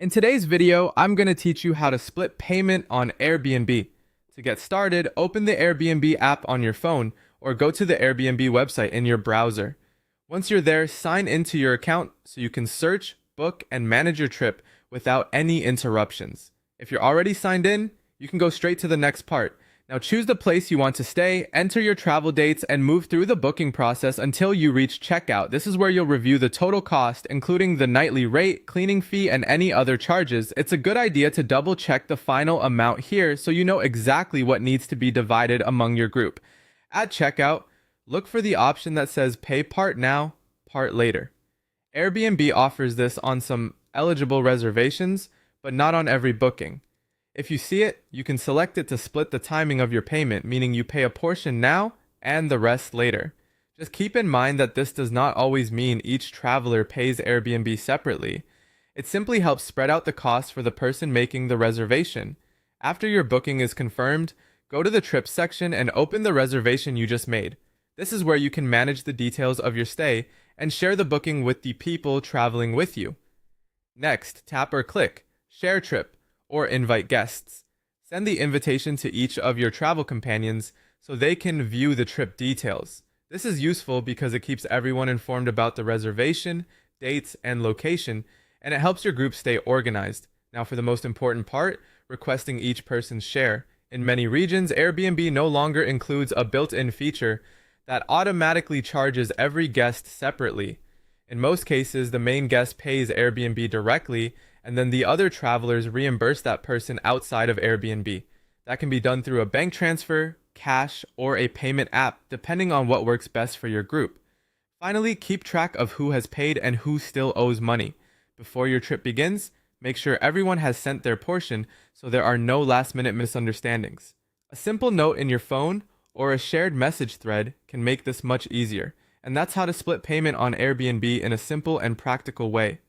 In today's video, I'm going to teach you how to split payment on Airbnb. To get started, open the Airbnb app on your phone or go to the Airbnb website in your browser. Once you're there, sign into your account so you can search, book, and manage your trip without any interruptions. If you're already signed in, you can go straight to the next part. Now choose the place you want to stay, enter your travel dates, and move through the booking process until you reach checkout. This is where you'll review the total cost, including the nightly rate, cleaning fee, and any other charges. It's a good idea to double check the final amount here so you know exactly what needs to be divided among your group. At checkout, look for the option that says pay part now, part later. Airbnb offers this on some eligible reservations, but not on every booking. If you see it, you can select it to split the timing of your payment, meaning you pay a portion now and the rest later. Just keep in mind that this does not always mean each traveler pays Airbnb separately. It simply helps spread out the cost for the person making the reservation. After your booking is confirmed, go to the trips section and open the reservation you just made. This is where you can manage the details of your stay and share the booking with the people traveling with you. Next, tap or click Share Trip or invite guests. Send the invitation to each of your travel companions so they can view the trip details. This is useful because it keeps everyone informed about the reservation, dates, and location, and it helps your group stay organized. Now for the most important part, requesting each person's share. In many regions, Airbnb no longer includes a built-in feature that automatically charges every guest separately. In most cases, the main guest pays Airbnb directly, and then the other travelers reimburse that person outside of Airbnb. That can be done through a bank transfer, cash, or a payment app, depending on what works best for your group. Finally, keep track of who has paid and who still owes money. Before your trip begins, make sure everyone has sent their portion so there are no last-minute misunderstandings. A simple note in your phone or a shared message thread can make this much easier. And that's how to split payment on Airbnb in a simple and practical way.